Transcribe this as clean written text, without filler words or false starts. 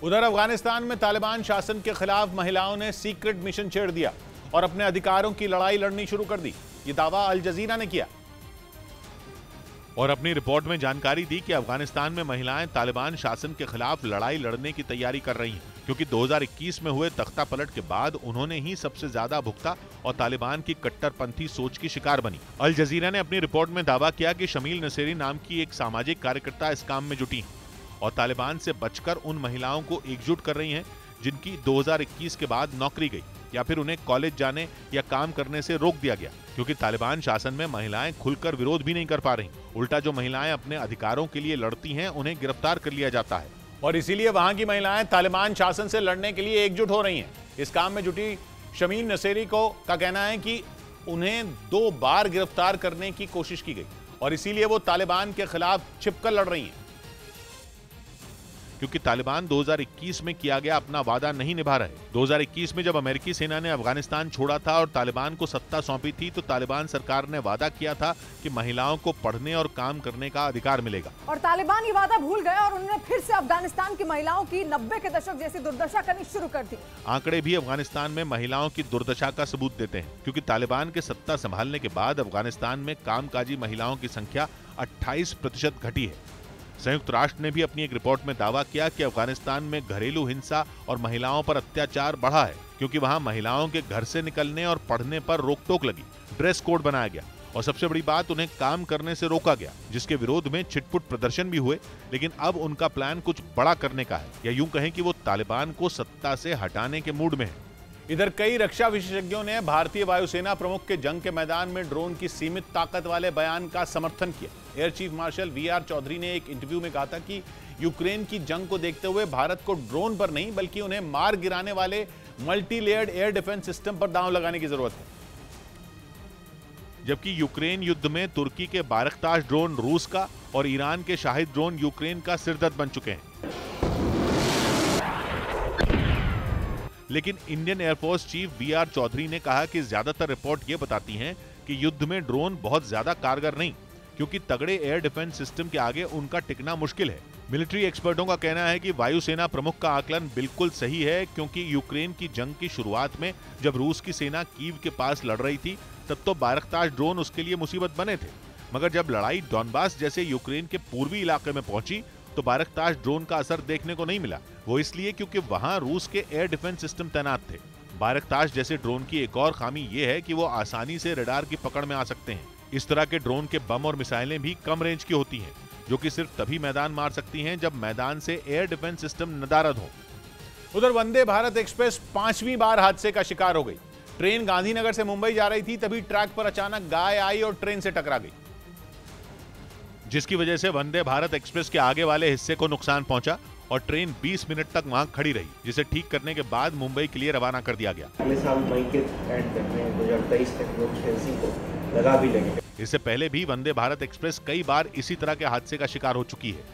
उधर अफगानिस्तान में तालिबान शासन के खिलाफ महिलाओं ने सीक्रेट मिशन छेड़ दिया और अपने अधिकारों की लड़ाई लड़नी शुरू कर दी। ये दावा अल जजीरा ने किया और अपनी रिपोर्ट में जानकारी दी कि अफगानिस्तान में महिलाएं तालिबान शासन के खिलाफ लड़ाई लड़ने की तैयारी कर रही हैं, क्योंकि 2021 में हुए तख्ता पलट के बाद उन्होंने ही सबसे ज्यादा भुगता और तालिबान की कट्टरपंथी सोच की शिकार बनी। अल जजीरा ने अपनी रिपोर्ट में दावा किया कि शमील नसेरी नाम की एक सामाजिक कार्यकर्ता इस काम में जुटी हैं और तालिबान से बचकर उन महिलाओं को एकजुट कर रही हैं जिनकी 2021 के बाद नौकरी गई या फिर उन्हें कॉलेज जाने या काम करने से रोक दिया गया, क्योंकि तालिबान शासन में महिलाएं खुलकर विरोध भी नहीं कर पा रही। उल्टा जो महिलाएं अपने अधिकारों के लिए लड़ती हैं उन्हें गिरफ्तार कर लिया जाता है और इसीलिए वहां की महिलाएं तालिबान शासन से लड़ने के लिए एकजुट हो रही हैं। इस काम में जुटी शमील नसेरी का कहना है कि उन्हें 2 बार गिरफ्तार करने की कोशिश की गई और इसीलिए वो तालिबान के खिलाफ छिपकर लड़ रही हैं, क्योंकि तालिबान 2021 में किया गया अपना वादा नहीं निभा रहे। 2021 में जब अमेरिकी सेना ने अफगानिस्तान छोड़ा था और तालिबान को सत्ता सौंपी थी तो तालिबान सरकार ने वादा किया था कि महिलाओं को पढ़ने और काम करने का अधिकार मिलेगा, और तालिबान ये वादा भूल गए और उन्होंने फिर से अफगानिस्तान की महिलाओं की 90 के दशक जैसी दुर्दशा करनी शुरू कर दी। आंकड़े भी अफगानिस्तान में महिलाओं की दुर्दशा का सबूत देते हैं, क्योंकि तालिबान के सत्ता संभालने के बाद अफगानिस्तान में कामकाजी महिलाओं की संख्या 28% घटी है। संयुक्त राष्ट्र ने भी अपनी एक रिपोर्ट में दावा किया कि अफगानिस्तान में घरेलू हिंसा और महिलाओं पर अत्याचार बढ़ा है, क्योंकि वहां महिलाओं के घर से निकलने और पढ़ने पर रोक टोक लगी, ड्रेस कोड बनाया गया और सबसे बड़ी बात उन्हें काम करने से रोका गया, जिसके विरोध में छिटपुट प्रदर्शन भी हुए। लेकिन अब उनका प्लान कुछ बड़ा करने का है, या यूं कहें कि वो तालिबान को सत्ता से हटाने के मूड में है। इधर कई रक्षा विशेषज्ञों ने भारतीय वायुसेना प्रमुख के जंग के मैदान में ड्रोन की सीमित ताकत वाले बयान का समर्थन किया। Air chief marshal VR Chaudhari ने एक इंटरव्यू में कहा था कि यूक्रेन की जंग को देखते हुए भारत को ड्रोन पर नहीं बल्कि उन्हें मार गिराने वाले multi layered air defence system पर दांव लगाने की जरूरत है। जबकि यूक्रेन युद्ध में तुर्की के बारकताश ड्रोन रूस का और ईरान के शाहिद ड्रोन यूक्रेन का सिरदर्द बन चुके हैं। लेकिन Indian air force chief VR Chaudhari ने कहा कि ज्यादातर रिपोर्ट ये बताती हैं कि युद्ध में ड्रोन बहुत ज्यादा कारगर नहीं, क्योंकि तगड़े एयर डिफेंस सिस्टम के आगे उनका टिकना मुश्किल है। मिलिट्री एक्सपर्टों का कहना है कि वायुसेना प्रमुख का आकलन बिल्कुल सही है, क्योंकि यूक्रेन की जंग की शुरुआत में जब रूस की सेना कीव के पास लड़ रही थी तब तो बारकताश ड्रोन उसके लिए मुसीबत बने थे, मगर जब लड़ाई डॉनबास जैसे यूक्रेन के पूर्वी इलाके में पहुंची तो बारकताश ड्रोन का असर देखने को नहीं मिला। वो इसलिए क्योंकि वहां रूस के एयर डिफेंस सिस्टम तैनात थे। बारकताश जैसे ड्रोन की एक और खामी ये है कि वो आसानी से रडार की पकड़ में आ सकते हैं। इस तरह के ड्रोन के बम और मिसाइलें भी कम रेंज की होती हैं, जो कि सिर्फ तभी मैदान मार सकती हैं जब मैदान से एयर डिफेंस सिस्टम नदारद हो। उधर वंदे भारत एक्सप्रेस 5वीं बार हादसे का शिकार हो गई। ट्रेन गांधीनगर से मुंबई जा रही थी, तभी ट्रैक पर अचानक गाय आई और ट्रेन से टकरा गई, जिसकी वजह से वंदे भारत एक्सप्रेस के आगे वाले हिस्से को नुकसान पहुंचा और ट्रेन 20 मिनट तक वहां खड़ी रही, जिसे ठीक करने के बाद मुंबई के लिए रवाना कर दिया गया। अगले साल मई के एंड में 2023 तक लोग ट्रेन को लगा भी लेंगे। इससे पहले भी वंदे भारत एक्सप्रेस कई बार इसी तरह के हादसे का शिकार हो चुकी है।